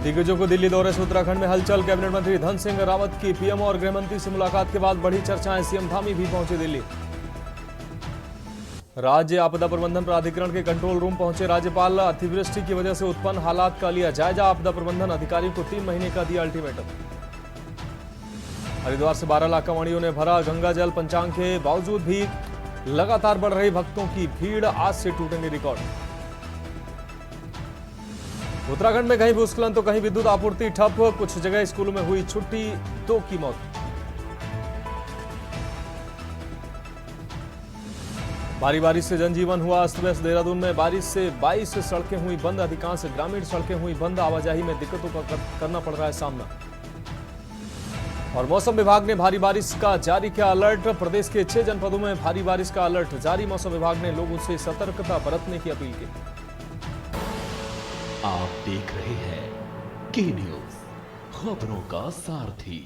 दिग्गजों को दिल्ली दौरे से उत्तराखंड में हलचल। कैबिनेट मंत्री धन सिंह रावत की पीएम और गृह मंत्री से मुलाकात के बाद बढ़ी चर्चाएं। सीएम धामी भी पहुंचे दिल्ली। राज्य आपदा प्रबंधन प्राधिकरण के कंट्रोल रूम पहुंचे राज्यपाल। अतिवृष्टि की वजह से उत्पन्न हालात का लिया जायजा। आपदा प्रबंधन अधिकारियों को 3 महीने का दिया अल्टीमेटम। हरिद्वार से 12 लाख कांवड़ियों ने भरा गंगा जल। पंचांग के बावजूद भी लगातार बढ़ रही भक्तों की भीड़। आज से टूटेंगे रिकॉर्ड। उत्तराखंड में कहीं भूस्खलन तो कहीं विद्युत आपूर्ति ठप। कुछ जगह स्कूलों में हुई छुट्टी, 2 की मौत। भारी बारिश से जनजीवन हुआ अस्त व्यस्त। देहरादून में बारिश से 22 सड़कें हुई बंद। अधिकांश ग्रामीण सड़कें हुई बंद। आवाजाही में दिक्कतों का करना पड़ रहा है सामना। और मौसम विभाग ने भारी बारिश का जारी किया अलर्ट। प्रदेश के 6 जनपदों में भारी बारिश का अलर्ट जारी। मौसम विभाग ने लोगों से सतर्कता बरतने की अपील की। आप देख रहे हैं के न्यूज, खबरों का सारथी।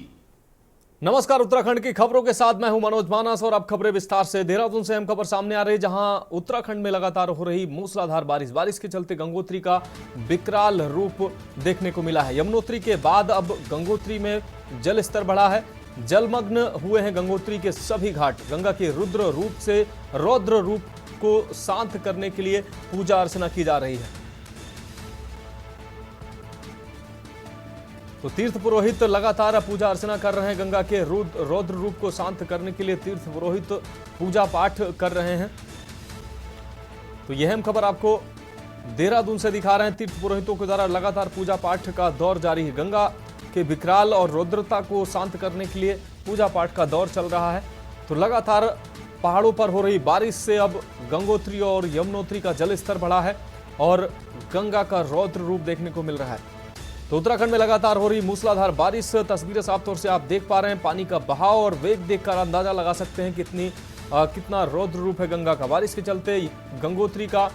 नमस्कार, उत्तराखंड की खबरों के साथ मैं हूं मनोज मानस और अब खबरें विस्तार से। देहरादून से अहम खबर सामने आ रही है, जहां उत्तराखंड में लगातार हो रही मूसलाधार बारिश के चलते गंगोत्री का विकराल रूप देखने को मिला है। यमुनोत्री के बाद अब गंगोत्री में जल स्तर बढ़ा है। जलमग्न हुए हैं गंगोत्री के सभी घाट। गंगा के रौद्र रूप को शांत करने के लिए पूजा अर्चना की जा रही है। तो तीर्थ पुरोहित लगातार पूजा अर्चना कर रहे हैं। गंगा के रौद्र रूप को शांत करने के लिए तीर्थ पुरोहित पूजा पाठ कर रहे हैं। तो यह अहम खबर आपको देहरादून से दिखा रहे हैं। तीर्थ पुरोहितों के द्वारा लगातार पूजा पाठ का दौर जारी है। गंगा के विकराल और रौद्रता को शांत करने के लिए पूजा पाठ का दौर चल रहा है। तो लगातार पहाड़ों पर हो रही बारिश से अब गंगोत्री और यमुनोत्री का जल स्तर बढ़ा है और गंगा का रौद्र रूप देखने को मिल रहा है। तो उत्तराखंड में लगातार हो रही मूसलाधार बारिश। तस्वीरें साफ तौर से आप देख पा रहे हैं। पानी का बहाव और वेग देखकर अंदाजा लगा सकते हैं कितना रौद्र रूप है गंगा का। बारिश के चलते गंगोत्री का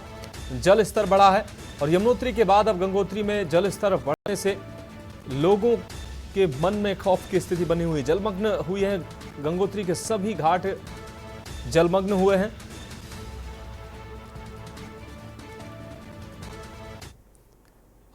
जल स्तर बढ़ा है और यमुनोत्री के बाद अब गंगोत्री में जल स्तर बढ़ने से लोगों के मन में खौफ की स्थिति बनी हुई। जलमग्न हुई है गंगोत्री के सभी घाट, जलमग्न हुए हैं।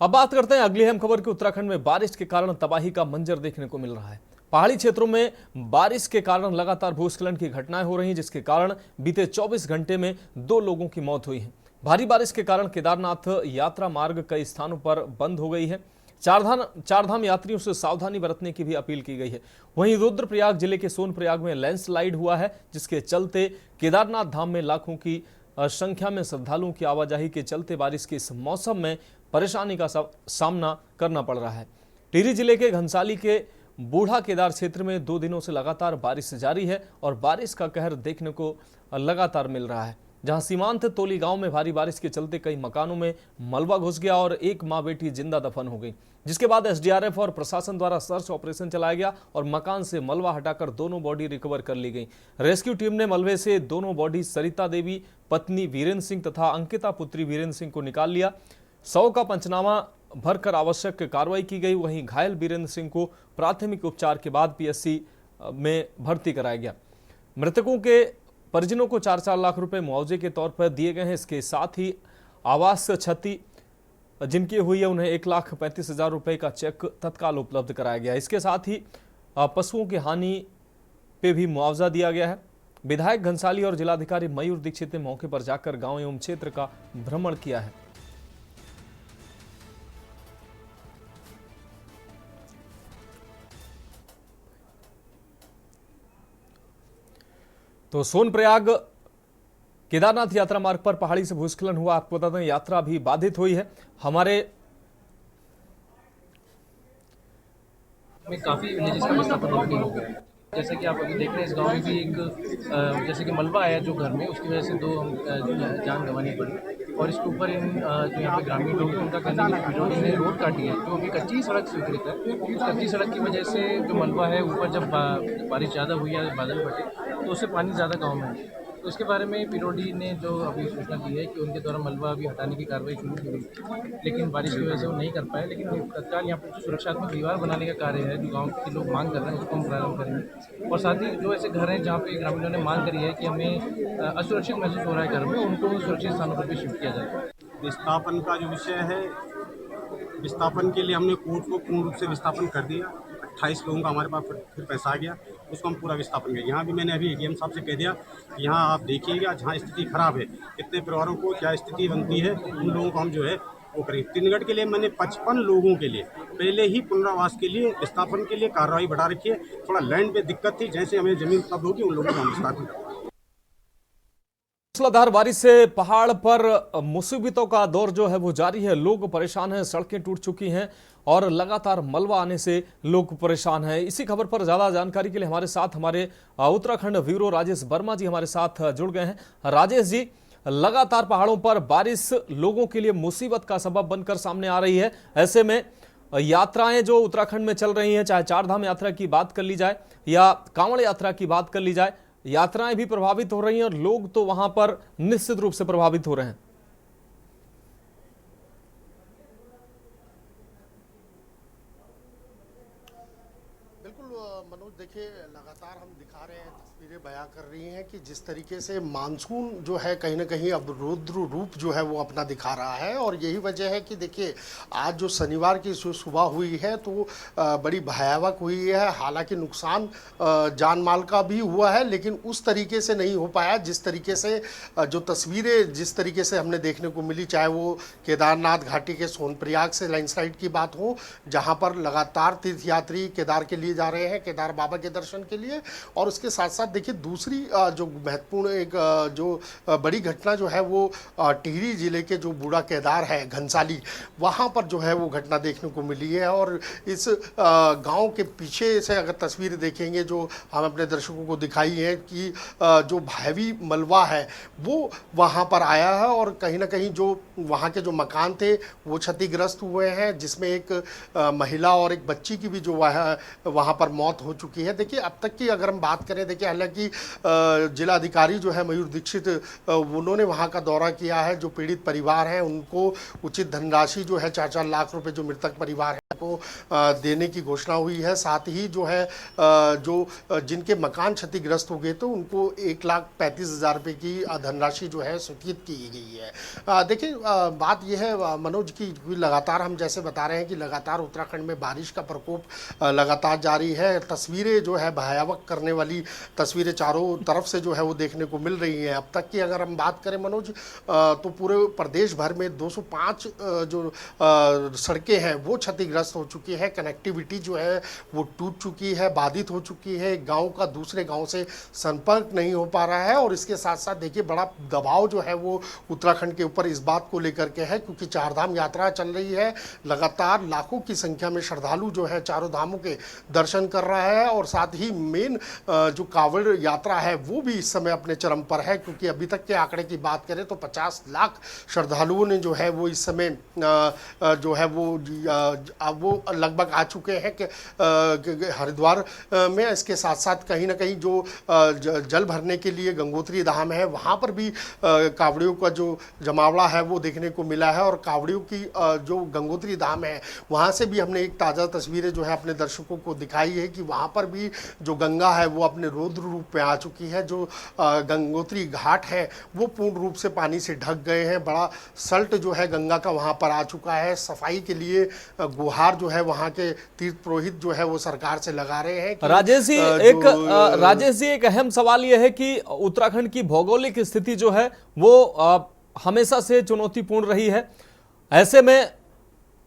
अब बात करते हैं अगली अहम खबर की। उत्तराखंड में बारिश के कारण तबाही का मंजर देखने को मिल रहा है। पहाड़ी क्षेत्रों में बारिश के कारण लगातार भूस्खलन की घटनाएं हो रही हैं, जिसके कारण बीते 24 घंटे में 2 लोगों की मौत हुई है। भारी बारिश के कारण केदारनाथ यात्रा मार्ग कई स्थानों पर बंद हो गई है। चारधाम यात्रियों से सावधानी बरतने की भी अपील की गई है। वहीं रुद्रप्रयाग जिले के सोनप्रयाग में लैंडस्लाइड हुआ है, जिसके चलते केदारनाथ धाम में लाखों की संख्या में श्रद्धालुओं की आवाजाही के चलते बारिश के इस मौसम में परेशानी का सामना करना पड़ रहा है। टिहरी जिले के घनसाली के बूढ़ा केदार क्षेत्र में 2 दिनों से लगातार बारिश जारी है और बारिश का कहर देखने को लगातार मिल रहा है, जहां सीमांत तोली गांव में भारी बारिश के चलते कई मकानों में मलबा घुस गया और एक मां बेटी जिंदा दफन हो गई, जिसके बाद एसडीआरएफ और प्रशासन द्वारा सर्च ऑपरेशन चलाया गया और मकान से मलबा हटाकर दोनों बॉडी रिकवर कर ली गई। रेस्क्यू टीम ने मलबे से दोनों बॉडी सरिता देवी पत्नी वीरेंद्र सिंह तथा अंकिता पुत्री वीरेंद्र सिंह को निकाल लिया। 100 का पंचनामा भरकर आवश्यक कार्रवाई की गई। वहीं घायल वीरेंद्र सिंह को प्राथमिक उपचार के बाद पीएचसी में भर्ती कराया गया। मृतकों के परिजनों को 4-4 लाख रुपए मुआवजे के तौर पर दिए गए हैं। इसके साथ ही आवास क्षति जिनकी हुई है उन्हें 1,35,000 रुपए का चेक तत्काल उपलब्ध कराया गया। इसके साथ ही पशुओं की हानि पे भी मुआवजा दिया गया है। विधायक घनसाली और जिलाधिकारी मयूर दीक्षित ने मौके पर जाकर गांव एवं क्षेत्र का भ्रमण किया है। तो सोनप्रयाग केदारनाथ यात्रा मार्ग पर पहाड़ी से भूस्खलन हुआ। आपको बता दें यात्रा भी बाधित हुई है। हमारे में काफ़ी विलेजेस का विस्थापन ऑलरेडी हो गया है। जैसे कि आप अभी देख रहे हैं इस गांव में भी एक जैसे कि मलबा आया जो घर में, उसकी वजह से 2 जान गंवानी पड़ी और इसके ऊपर जो यहाँ पे ग्रामीण लोग हैं उनका कहना है कि पिरोडी ने रोड काटी है जो अभी कच्ची सड़क स्वीकृत है। उस कच्ची सड़क की वजह से जो मलबा है ऊपर जब बारिश ज़्यादा हुई या बादल फटे तो उससे पानी ज़्यादा गाँव में है। तो इसके बारे में पिरोडी ने जो अभी सूचना दी है कि उनके द्वारा मलबा अभी हटाने की कार्रवाई शुरू की गई थी, लेकिन बारिश की वजह से वो नहीं कर पाए। लेकिन तत्काल यहाँ पर सुरक्षात्मक दीवार बनाने का कार्य है जो गांव के लोग मांग कर रहे हैं, उसको हम प्रारंभ करेंगे। और साथ ही जो ऐसे घर हैं जहाँ पे ग्रामीणों ने मांग करी है कि हमें असुरक्षित महसूस हो रहा है घर में, उनको सुरक्षित स्थानों पर भी शिफ्ट किया जाए। विस्थापन का जो विषय है विस्थापन के लिए हमने कोर्ट को पूर्ण रूप से विस्थापन कर दिया। 28 लोगों का हमारे पास फिर पैसा आ गया, उसको हम पूरा विस्थापन किया। यहाँ भी मैंने अभी एडीएम साहब से कह दिया कि यहाँ आप देखिएगा, जहाँ स्थिति खराब है, इतने परिवारों को क्या स्थिति बनती है, उन लोगों को हम जो है वो करें। तिनगढ़ के लिए मैंने 55 लोगों के लिए पहले ही पुनर्वास के लिए विस्थापन के लिए कार्रवाई बढ़ा रखी है। थोड़ा लैंड पे दिक्कत थी, जैसे हमें जमीन उपलब्ध होगी उन लोगों को हम विस्थापन करेंगे। मूसलाधार बारिश से पहाड़ पर मुसीबतों का दौर जो है वो जारी है। लोग परेशान हैं, सड़कें टूट चुकी हैं और लगातार मलबा आने से लोग परेशान हैं। इसी खबर पर ज्यादा जानकारी के लिए हमारे साथ हमारे उत्तराखंड ब्यूरो राजेश वर्मा जी हमारे साथ जुड़ गए हैं। राजेश जी, लगातार पहाड़ों पर बारिश लोगों के लिए मुसीबत का सबब बनकर सामने आ रही है। ऐसे में यात्राएं जो उत्तराखंड में चल रही हैं, चाहे चारधाम यात्रा की बात कर ली जाए या कांवड़ यात्रा की बात कर ली जाए, यात्राएं भी प्रभावित हो रही हैं और लोग तो वहां पर निश्चित रूप से प्रभावित हो रहे हैं। मनोज, देखिए लगातार हम दिखा रहे हैं, तस्वीरें बयां कर रही हैं कि जिस तरीके से मानसून जो है कहीं ना कहीं अब रुद्र रूप जो है वो अपना दिखा रहा है। और यही वजह है कि देखिए आज जो शनिवार की जो सुबह हुई है तो बड़ी भयावह हुई है। हालांकि नुकसान जान माल का भी हुआ है, लेकिन उस तरीके से नहीं हो पाया जिस तरीके से जो तस्वीरें जिस तरीके से हमने देखने को मिली, चाहे वो केदारनाथ घाटी के सोनप्रयाग से लैंडस्लाइड की बात हो, जहाँ पर लगातार तीर्थयात्री केदार के लिए जा रहे हैं, केदार बाबा के दर्शन के लिए। और उसके साथ साथ देखिए दूसरी जो महत्वपूर्ण एक जो बड़ी घटना जो है वो टिहरी जिले के जो बूढ़ा केदार है घनसाली, वहाँ पर जो है वो घटना देखने को मिली है। और इस गांव के पीछे से अगर तस्वीर देखेंगे जो हम अपने दर्शकों को दिखाई है कि जो भावी मलबा है वो वहाँ पर आया है और कहीं ना कहीं जो वहाँ के जो मकान थे वो क्षतिग्रस्त हुए हैं, जिसमें एक महिला और एक बच्ची की भी जो वहाँ पर मौत हो चुकी है। देखिए अब तक की अगर हम बात करें, देखिए हालांकि जिला अधिकारी जो है मयूर दीक्षित उन्होंने वहाँ का दौरा किया है। जो पीड़ित परिवार हैं उनको उचित धनराशि जो है 4-4 लाख रुपए जो मृतक परिवार है को देने की घोषणा हुई है। साथ ही जो है जो जिनके मकान क्षतिग्रस्त हो गए तो उनको 1,35,000 रुपये की धनराशि जो है स्वीकृत की गई है। देखिए बात यह है मनोज की लगातार हम जैसे बता रहे हैं कि लगातार उत्तराखंड में बारिश का प्रकोप लगातार जारी है। तस्वीरें जो है भयावह करने वाली तस्वीरें चारों तरफ से जो है वो देखने को मिल रही हैं। अब तक की अगर हम बात करें मनोज तो पूरे प्रदेश भर में 205 जो सड़कें हैं वो क्षतिग्रस्त हो चुकी है। कनेक्टिविटी जो है वो टूट चुकी है, बाधित हो चुकी है। गांव का दूसरे गांव से संपर्क नहीं हो पा रहा है। और इसके साथ साथ देखिए बड़ा दबाव जो है वो उत्तराखंड के ऊपर इस बात को लेकर के है, क्योंकि चारधाम यात्रा चल रही है। लगातार लाखों की संख्या में श्रद्धालु जो है चारों धामों के दर्शन कर रहा है। और साथ ही मेन जो कांवड़ यात्रा है वो भी इस समय अपने चरम पर है, क्योंकि अभी तक के आंकड़े की बात करें तो 50 लाख श्रद्धालुओं ने जो है वो इस समय जो है वो लगभग आ चुके हैं कि हरिद्वार में। इसके साथ साथ कहीं ना कहीं जो जल भरने के लिए गंगोत्री धाम है वहाँ पर भी कावड़ियों का जो जमावड़ा है वो देखने को मिला है। और कावड़ियों की जो गंगोत्री धाम है वहाँ से भी हमने एक ताज़ा तस्वीरें जो है अपने दर्शकों को दिखाई है कि वहाँ पर भी जो गंगा है वो अपने रौद्र रूप में आ चुकी है। जो गंगोत्री घाट है वो पूर्ण रूप से पानी से ढक गए हैं। बड़ा सल्ट जो है गंगा का वहाँ पर आ चुका है। सफाई के लिए गुहार जो है वहाँ के तीर्थ पुरोहित जो है वो सरकार से लगा रहे हैं। राजेश जी एक अहम सवाल यह है कि उत्तराखंड की भौगोलिक स्थिति जो है वो हमेशा से चुनौतीपूर्ण रही है। ऐसे में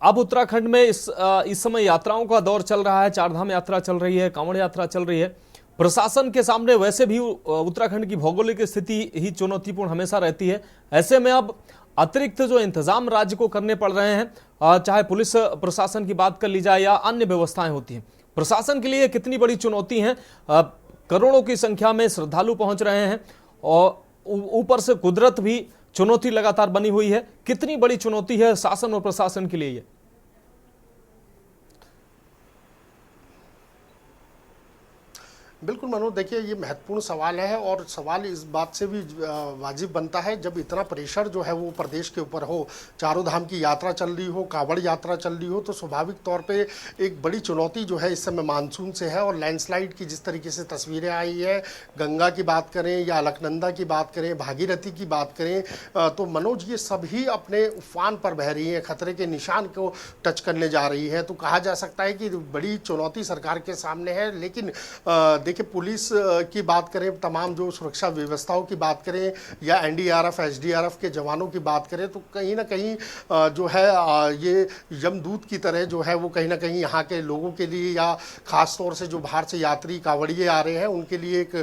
अब उत्तराखंड में इस समय यात्राओं का दौर चल रहा है, चारधाम यात्रा चल रही है, कांवड़ यात्रा चल रही है। प्रशासन के सामने वैसे भी उत्तराखंड की भौगोलिक स्थिति ही चुनौतीपूर्ण हमेशा रहती है। ऐसे में अब अतिरिक्त जो इंतजाम राज्य को करने पड़ रहे हैं, चाहे पुलिस प्रशासन की बात कर ली जाए या अन्य व्यवस्थाएं होती हैं, प्रशासन के लिए कितनी बड़ी चुनौती है। करोड़ों की संख्या में श्रद्धालु पहुंच रहे हैं और ऊपर से कुदरत भी चुनौती लगातार बनी हुई है। कितनी बड़ी चुनौती है शासन और प्रशासन के लिए? बिल्कुल मनोज, देखिए ये महत्वपूर्ण सवाल है और सवाल इस बात से भी वाजिब बनता है जब इतना प्रेशर जो है वो प्रदेश के ऊपर हो, चारों धाम की यात्रा चल रही हो, कांवड़ यात्रा चल रही हो, तो स्वाभाविक तौर पे एक बड़ी चुनौती जो है इस समय मानसून से है। और लैंडस्लाइड की जिस तरीके से तस्वीरें आई है, गंगा की बात करें या अलकनंदा की बात करें, भागीरथी की बात करें, तो मनोज ये सभी अपने उफान पर बह रही हैं, खतरे के निशान को टच करने जा रही है। तो कहा जा सकता है कि बड़ी चुनौती सरकार के सामने है। लेकिन देखिए पुलिस की बात करें, तमाम जो सुरक्षा व्यवस्थाओं की बात करें या एनडीआरएफ एसडीआरएफ के जवानों की बात करें, तो कहीं ना कहीं जो है ये यमदूत की तरह जो है वो कहीं ना कहीं यहाँ के लोगों के लिए या ख़ास तौर से जो बाहर से यात्री कांवड़िए आ रहे हैं उनके लिए एक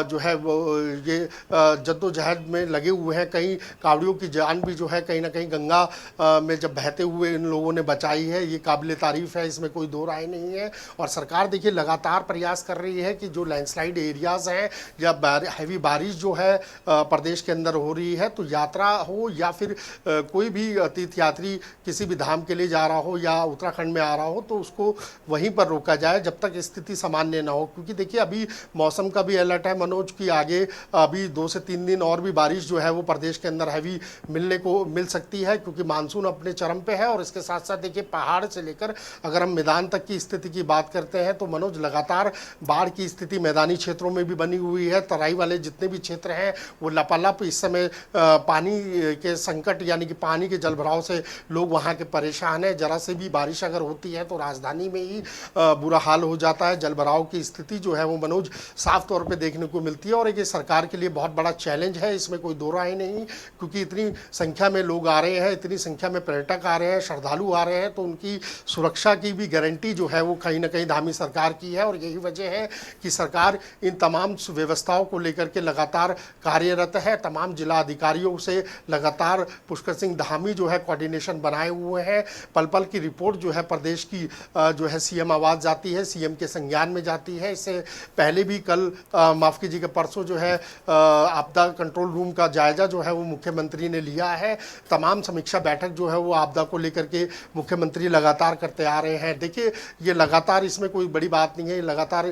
जो है वो ये जद्दोजहद में लगे हुए हैं। कई कांवड़ियों की जान भी जो है कहीं ना कहीं गंगा में जब बहते हुए इन लोगों ने बचाई है, ये काबिल तारीफ़ है, इसमें कोई दो राय नहीं है। और सरकार देखिए लगातार प्रयास कर रही है कि जो लैंडस्लाइड एरियाज़ हैं या हैवी बारिश जो है प्रदेश के अंदर हो रही है, तो यात्रा हो या फिर कोई भी तीर्थ यात्री किसी भी धाम के लिए जा रहा हो या उत्तराखंड में आ रहा हो, तो उसको वहीं पर रोका जाए जब तक स्थिति सामान्य ना हो। क्योंकि देखिए अभी मौसम का भी अलर्ट है मनोज की आगे अभी 2 से 3 दिन और भी बारिश जो है वो प्रदेश के अंदर हैवी मिल सकती है, क्योंकि मानसून अपने चरम पे है। और इसके साथ साथ देखिए पहाड़ से लेकर अगर हम मैदान तक की स्थिति की बात करते हैं तो मनोज लगातार बाढ़ की स्थिति मैदानी क्षेत्रों में भी बनी हुई है। तराई वाले जितने भी क्षेत्र हैं वो लपालप इस समय पानी के संकट यानी कि पानी के जलभराव से लोग वहाँ के परेशान हैं। जरा से भी बारिश अगर होती है तो राजधानी में ही बुरा हाल हो जाता है। जलभराव की स्थिति जो है वो मनोज साफ तौर पे देखने को मिलती है और ये सरकार के लिए बहुत बड़ा चैलेंज है, इसमें कोई दो राय नहीं। क्योंकि इतनी संख्या में लोग आ रहे हैं, इतनी संख्या में पर्यटक आ रहे हैं, श्रद्धालु आ रहे हैं, तो उनकी सुरक्षा की भी गारंटी जो है वो कहीं ना कहीं धामी सरकार की है। और यही वजह है कि सरकार इन तमाम व्यवस्थाओं को लेकर के लगातार कार्यरत है। तमाम जिला अधिकारियों से लगातार पुष्कर सिंह धामी जो है कोऑर्डिनेशन बनाए हुए हैं। पल पल की रिपोर्ट जो है प्रदेश की जो है सीएम आवाज़ जाती है, सीएम के संज्ञान में जाती है। इससे पहले भी कल माफ़ कीजिएगा परसों जो है आपदा कंट्रोल रूम का जायजा जो है वो मुख्यमंत्री ने लिया है। तमाम समीक्षा बैठक जो है वो आपदा को लेकर के मुख्यमंत्री लगातार करते आ रहे हैं। देखिए ये लगातार, इसमें कोई बड़ी बात नहीं है, लगातार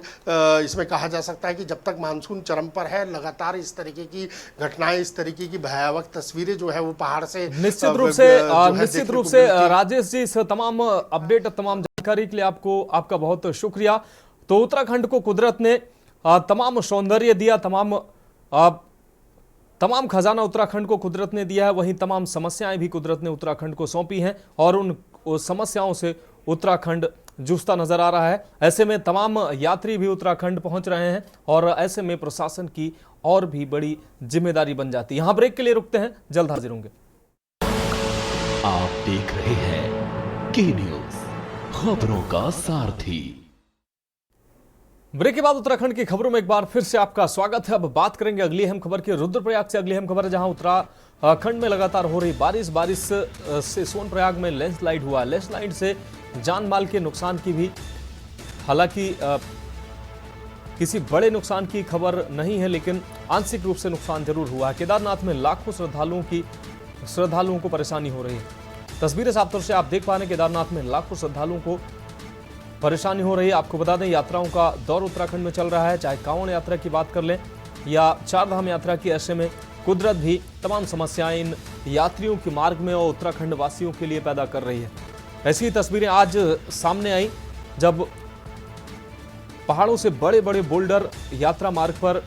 इसमें कहा जा सकता है कि जब तक मानसून चरम पर है लगातार इस तरीके की घटनाएं, इस तरीके की भयावह तस्वीरें जो है वो पहाड़ से निश्चित रूप से राजेश जी, इस तमाम अपडेट, तमाम जानकारी के लिए आपका बहुत शुक्रिया। तो उत्तराखंड को कुदरत ने तमाम सौंदर्य दिया, तमाम खजाना उत्तराखंड को कुदरत ने दिया है, वहीं तमाम समस्याएं भी कुदरत ने उत्तराखंड को सौंपी हैं और उन समस्याओं से उत्तराखंड जूझता नजर आ रहा है। ऐसे में तमाम यात्री भी उत्तराखंड पहुंच रहे हैं और ऐसे में प्रशासन की और भी बड़ी जिम्मेदारी बन जाती है। यहां ब्रेक के लिए रुकते हैं, जल्द हाजिर होंगे। आप देख रहे हैं के न्यूज, खबरों का सारथी। ब्रेक के बाद उत्तराखंड की खबरों में एक बार फिर से आपका स्वागत है। अब बात करेंगे अगली अहम खबर की। रुद्रप्रयाग से अगली अहम खबर है, जहां उत्तराखंड में लगातार हो रही बारिश से सोनप्रयाग में लैंडस्लाइड हुआ। लैंडस्लाइड से जान माल के नुकसान की भी हालांकि किसी बड़े नुकसान की खबर नहीं है, लेकिन आंशिक रूप से नुकसान जरूर हुआ है। केदारनाथ में लाखों श्रद्धालुओं को परेशानी हो रही है। तस्वीरें साफ तौर से आप देख पा रहे हैं, केदारनाथ में लाखों श्रद्धालुओं को परेशानी हो रही है। आपको बता दें यात्राओं का दौर उत्तराखंड में चल रहा है, चाहे कांवड़ यात्रा की बात कर लें या चारधाम यात्रा की। ऐसे में कुदरत भी तमाम समस्याएं इन यात्रियों के मार्ग में और उत्तराखंड वासियों के लिए पैदा कर रही है। ऐसी तस्वीरें आज सामने आई जब पहाड़ों से बड़े बड़े बोल्डर यात्रा मार्ग पर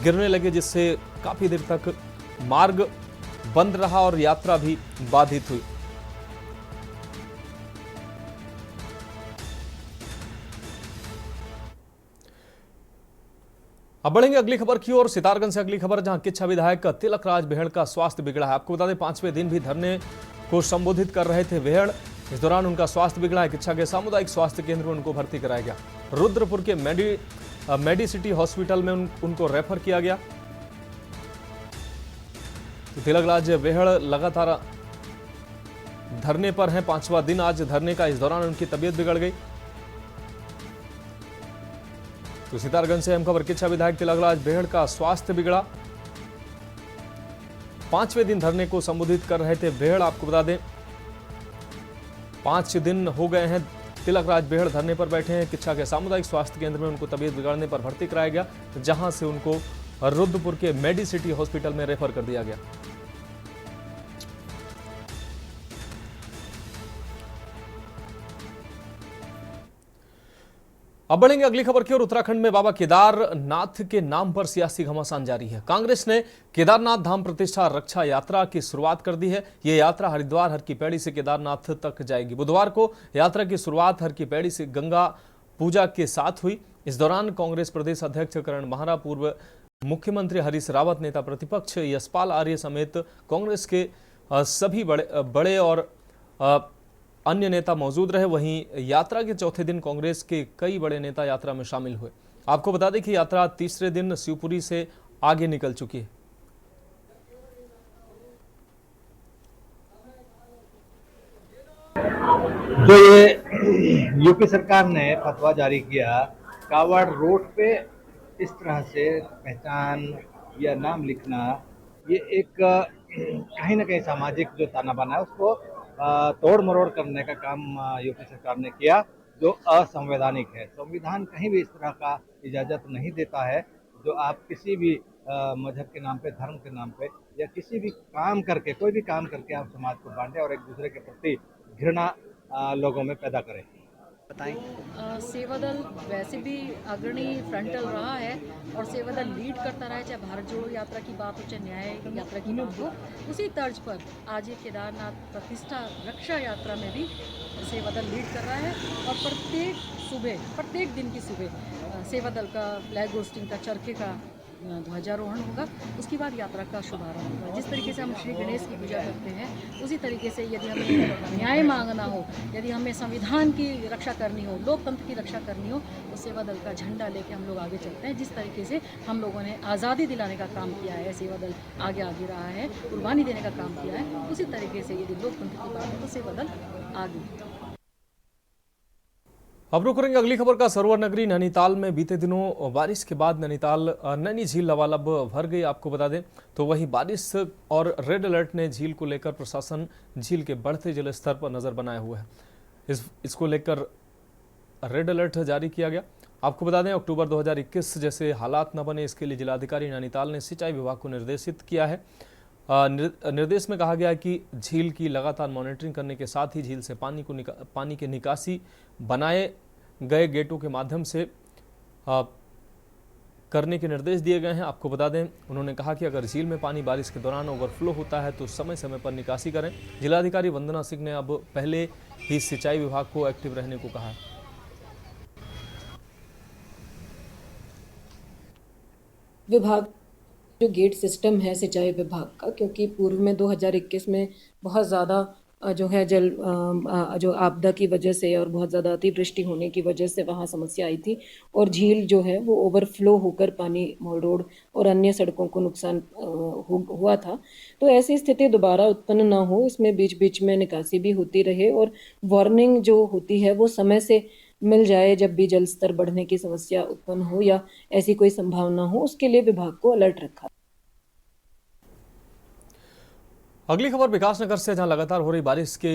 गिरने लगे, जिससे काफी देर तक मार्ग बंद रहा और यात्रा भी बाधित हुई। अब बढ़ेंगे अगली खबर की ओर। सितारगंज से अगली खबर, जहां किच्छा विधायक तिलकराज बेहड़ का स्वास्थ्य बिगड़ा है। आपको बता दें 5वें दिन भी धरने को संबोधित कर रहे थे बेहड़। इस दौरान उनका स्वास्थ्य बिगड़ा है। किच्छा के सामुदायिक स्वास्थ्य केंद्र में उनको भर्ती कराया गया। रुद्रपुर के मेडिसिटी हॉस्पिटल में उनको रेफर किया गया। तो तिलकराज बेहड़ लगातार धरने पर हैं, 5वां दिन आज धरने का। इस दौरान उनकी तबीयत बिगड़ गई। तो सितारगंज से अहम खबर, किच्छा विधायक तिलकराज बेहड़ का स्वास्थ्य बिगड़ा। 5वें दिन धरने को संबोधित कर रहे थे बेहड़। आपको बता दें 5 दिन हो गए हैं तिलक राज बेहड़ धरने पर बैठे हैं। किच्छा के सामुदायिक स्वास्थ्य केंद्र में उनको तबीयत बिगड़ने पर भर्ती कराया गया, जहां से उनको रुद्रपुर के मेडिसिटी हॉस्पिटल में रेफर कर दिया गया। अब बढ़ेंगे अगली खबर की ओर। उत्तराखंड में बाबा केदारनाथ के नाम पर सियासी घमासान जारी है। कांग्रेस ने केदारनाथ धाम प्रतिष्ठा रक्षा यात्रा की शुरुआत कर दी है। यह यात्रा हरिद्वार हर की पैड़ी से केदारनाथ तक जाएगी। बुधवार को यात्रा की शुरुआत हर की पैड़ी से गंगा पूजा के साथ हुई। इस दौरान कांग्रेस प्रदेश अध्यक्ष करण माहरा, पूर्व मुख्यमंत्री हरीश रावत, नेता प्रतिपक्ष यशपाल आर्य समेत कांग्रेस के सभी बड़े और अन्य नेता मौजूद रहे। वहीं यात्रा के चौथे दिन कांग्रेस के कई बड़े नेता यात्रा में शामिल हुए। आपको बता दें कि यात्रा तीसरे दिन शिवपुरी से आगे निकल चुकी है। जो ये यूपी सरकार ने फतवा जारी किया, कावड़ रोड पे इस तरह से पहचान या नाम लिखना, ये एक कहीं ना कहीं सामाजिक जो ताना बाना है उसको तोड़ मरोड़ करने का काम यूपी सरकार ने किया, जो असंवैधानिक है। संविधान कहीं भी इस तरह का इजाज़त नहीं देता है, जो आप किसी भी मजहब के नाम पे, धर्म के नाम पे या किसी भी काम करके, कोई भी काम करके आप समाज को बांटें और एक दूसरे के प्रति घृणा लोगों में पैदा करें। सेवादल वैसे भी अग्रणी फ्रंटल रहा है और सेवादल लीड करता रहा है, चाहे भारत जोड़ो यात्रा की बात हो चाहे न्याय यात्रा की बात हो। उसी तर्ज पर आज ये केदारनाथ प्रतिष्ठा रक्षा यात्रा में भी सेवादल लीड कर रहा है और प्रत्येक दिन की सुबह सेवादल का फ्लैग होस्टिंग का चरखे का ध्वजारोहण होगा। उसके बाद यात्रा का शुभारंभ होगा। जिस तरीके से हम श्री गणेश की पूजा करते हैं, उसी तरीके से यदि हमें न्याय मांगना हो, यदि हमें संविधान की रक्षा करनी हो, लोकतंत्र की रक्षा करनी हो, तो सेवा दल का झंडा लेके हम लोग आगे चलते हैं। जिस तरीके से हम लोगों ने आज़ादी दिलाने का काम किया है, सेवा दल आगे रहा है, कुर्बानी देने का काम किया है, उसी तरीके से यदि लोकतंत्र की बात हो तो सेवा दल आगे। अब रुक करेंगे अगली खबर का। सरोवर नगरी नैनीताल में बीते दिनों बारिश के बाद नैनी झील लबालब भर गई। आपको बता दें तो वहीं बारिश और रेड अलर्ट ने झील को लेकर प्रशासन झील के बढ़ते जल स्तर पर नजर बनाए हुए है। इसको लेकर रेड अलर्ट जारी किया गया। आपको बता दें अक्टूबर 2021 जैसे हालात न बने, इसके लिए जिलाधिकारी नैनीताल ने सिंचाई विभाग को निर्देशित किया है। निर्देश में कहा गया है कि झील की लगातार मॉनिटरिंग करने के साथ ही झील से पानी की निकासी बनाए गए गेटों के माध्यम से करने के निर्देश दिए गए हैं। आपको बता दें उन्होंने कहा कि अगर झील में पानी बारिश के दौरान ओवरफ्लो होता है तो समय समय पर निकासी करें। जिलाधिकारी वंदना सिंह ने अब पहले ही सिंचाई विभाग को एक्टिव रहने को कहा है। विभाग जो गेट सिस्टम है सिंचाई विभाग का, क्योंकि पूर्व में 2021 में बहुत ज़्यादा जो है जो आपदा की वजह से और बहुत ज़्यादा अतिवृष्टि होने की वजह से वहाँ समस्या आई थी और झील जो है वो ओवरफ्लो होकर पानी मॉल रोड और अन्य सड़कों को नुकसान हुआ था। तो ऐसी स्थिति दोबारा उत्पन्न ना हो, इसमें बीच बीच में निकासी भी होती रहे और वार्निंग जो होती है वो समय से मिल जाए जब भी जल स्तर बढ़ने की समस्या उत्पन्न हो या ऐसी कोई संभावना हो, उसके लिए विभाग को अलर्ट रखा। अगली खबर विकासनगर से, जहां लगातार हो रही बारिश के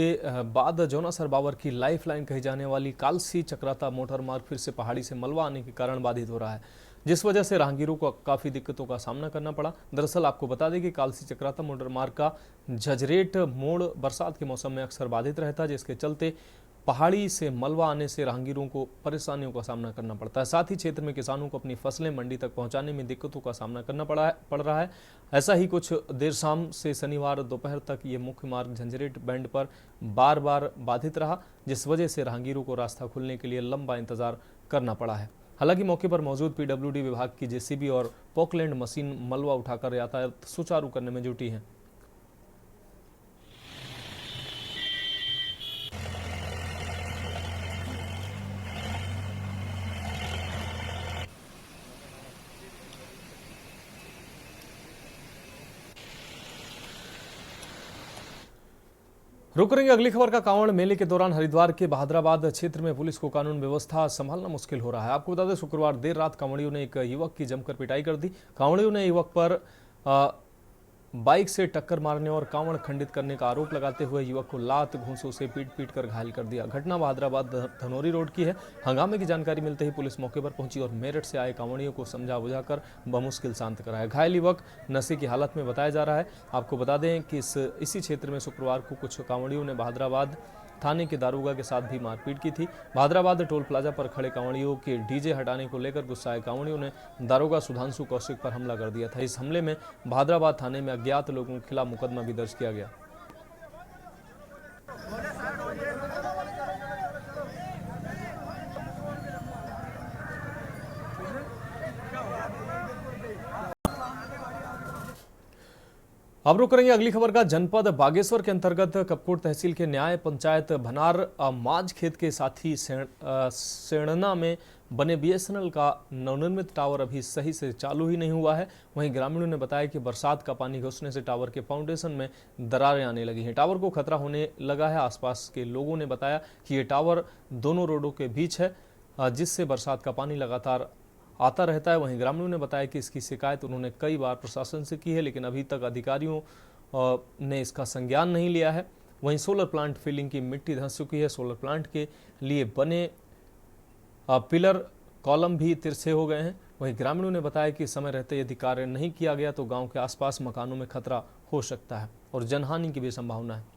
बाद जोनासर बावर की लाइफलाइन कही जाने वाली कालसी चक्राता मोटर मार्ग फिर से पहाड़ी से मलबा आने के कारण बाधित हो रहा है, जिस वजह से राहगीरों को काफ़ी दिक्कतों का सामना करना पड़ा। दरअसल आपको बता दें कि कालसी चक्राता मोटर मार्ग का झजरेट मोड़ बरसात के मौसम में अक्सर बाधित रहता है, जिसके चलते पहाड़ी से मलबा आने से राहगीरों को परेशानियों का सामना करना पड़ता है। साथ ही क्षेत्र में किसानों को अपनी फसलें मंडी तक पहुंचाने में दिक्कतों का सामना करना पड़ रहा है। ऐसा ही कुछ देर शाम से शनिवार दोपहर तक ये मुख्य मार्ग झंझरेट बैंड पर बार बार बाधित रहा, जिस वजह से राहगीरों को रास्ता खुलने के लिए लंबा इंतजार करना पड़ा है। हालांकि मौके पर मौजूद पीडब्ल्यूडी विभाग की जेसीबी और पोकलैंड मशीन मलबा उठाकर यातायात सुचारू करने में जुटी है। रुक करेंगे अगली खबर का। कांवड़ मेले के दौरान हरिद्वार के बहादुराबाद क्षेत्र में पुलिस को कानून व्यवस्था संभालना मुश्किल हो रहा है। आपको बता दें शुक्रवार देर रात कांवड़ियों ने एक युवक की जमकर पिटाई कर दी। कांवड़ियों ने युवक पर बाइक से टक्कर मारने और कांवड़ खंडित करने का आरोप लगाते हुए युवक को लात घूंसों से पीट कर घायल कर दिया। घटना बहादुराबाद धनौरी रोड की है। हंगामे की जानकारी मिलते ही पुलिस मौके पर पहुंची और मेरठ से आए कांवड़ियों को समझा बुझाकर बमुश्किल शांत कराया। घायल युवक नशे की हालत में बताया जा रहा है। आपको बता दें कि इसी क्षेत्र में शुक्रवार को कुछ कांवड़ियों ने बहादुराबाद थाने के दारोगा के साथ भी मारपीट की थी। बहादुराबाद टोल प्लाजा पर खड़े कांवड़ियों के डीजे हटाने को लेकर गुस्साए कांवड़ियों ने दारोगा सुधांशु कौशिक पर हमला कर दिया था। इस हमले में बहादुराबाद थाने में अज्ञात लोगों के खिलाफ मुकदमा भी दर्ज किया गया। अब रुक करेंगे अगली खबर का। जनपद बागेश्वर के अंतर्गत कपकोट तहसील के न्याय पंचायत भनार माज खेत के साथी सेणना में बने बीएसएनएल का नवनिर्मित टावर अभी सही से चालू ही नहीं हुआ है। वहीं ग्रामीणों ने बताया कि बरसात का पानी घुसने से टावर के फाउंडेशन में दरारें आने लगी हैं। टावर को खतरा होने लगा है। आसपास के लोगों ने बताया कि ये टावर दोनों रोडों के बीच है, जिससे बरसात का पानी लगातार आता रहता है। वहीं ग्रामीणों ने बताया कि इसकी शिकायत उन्होंने कई बार प्रशासन से की है, लेकिन अभी तक अधिकारियों ने इसका संज्ञान नहीं लिया है। वहीं सोलर प्लांट फिलिंग की मिट्टी धंस चुकी है। सोलर प्लांट के लिए बने पिलर कॉलम भी तिरछे हो गए हैं। वहीं ग्रामीणों ने बताया कि समय रहते यदि कार्य नहीं किया गया तो गांव के आसपास मकानों में खतरा हो सकता है और जनहानि की भी संभावना है।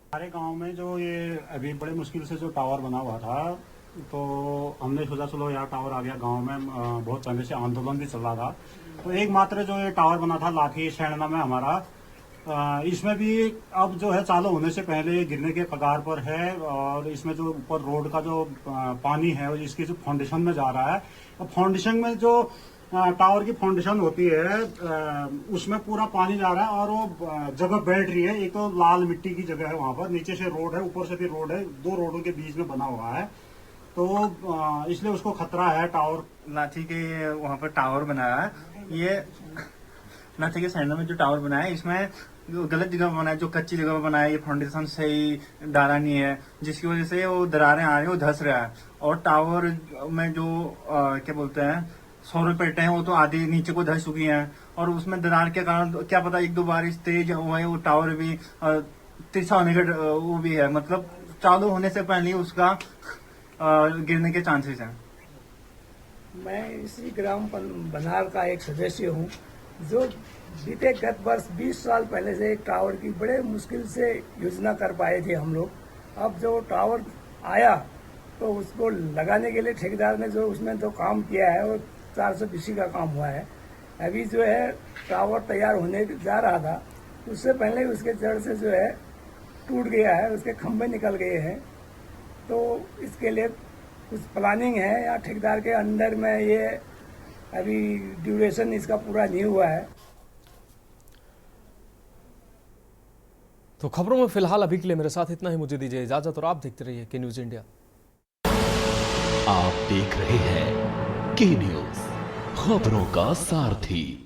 हमारे गांव में जो ये अभी बड़े मुश्किल से जो टावर बना हुआ था, तो हमने सोचा चलो यार टावर आ गया गांव में। बहुत पहले से आंदोलन भी चल रहा था, तो एकमात्र जो ये टावर बना था लाठी सेणना में हमारा, इसमें भी अब जो है चालू होने से पहले गिरने के कगार पर है। और इसमें जो ऊपर रोड का जो पानी है इसकी जो फाउंडेशन में जा रहा है, तो फाउंडेशन में जो टावर की फाउंडेशन होती है उसमें पूरा पानी जा रहा है और वो जगह बैठ रही है। एक तो लाल मिट्टी की जगह है, वहां पर नीचे से रोड है, ऊपर से भी रोड है, दो रोडों के बीच में बना हुआ है, तो इसलिए उसको खतरा है। टावर लाठी के वहाँ पर टावर बनाया है, ये लाठी के साइड में जो टावर बनाया है इसमें गलत जगह बनाया, जो कच्ची जगह बनाया है, ये फाउंडेशन सही डाला नहीं है, जिसकी वजह से वो दरारें आ रही है, वो धस रहा है। और टावर में जो क्या बोलते हैं सोलर प्लेटें हैं वो तो आधी नीचे को धस चुकी हैं, और उसमें दरार के कारण क्या पता एक दो बारिश तेज हुआ है वो टावर भी तिरछा होने का वो भी है, मतलब चालू होने से पहले उसका गिरने के चांसेस हैं। मैं इसी ग्राम भनार का एक सदस्य हूँ, जो बीते गत वर्ष 20 साल पहले से एक टावर की बड़े मुश्किल से योजना कर पाए थे हम लोग। अब जो टावर आया तो उसको लगाने के लिए ठेकेदार ने जो उसमें तो काम किया है वो 420 का काम हुआ है। अभी जो है टावर तैयार होने जा रहा था, उससे पहले उसके जड़ से जो है टूट गया है, उसके खंभे निकल गए हैं। तो इसके लिए कुछ प्लानिंग है या ठेकेदार के अंडर में, ये अभी ड्यूरेशन इसका पूरा नहीं हुआ है। तो खबरों में फिलहाल अभी के लिए मेरे साथ इतना ही। मुझे दीजिए इजाजत और आप देखते रहिए के न्यूज इंडिया। आप देख रहे हैं के न्यूज, खबरों का सारथी।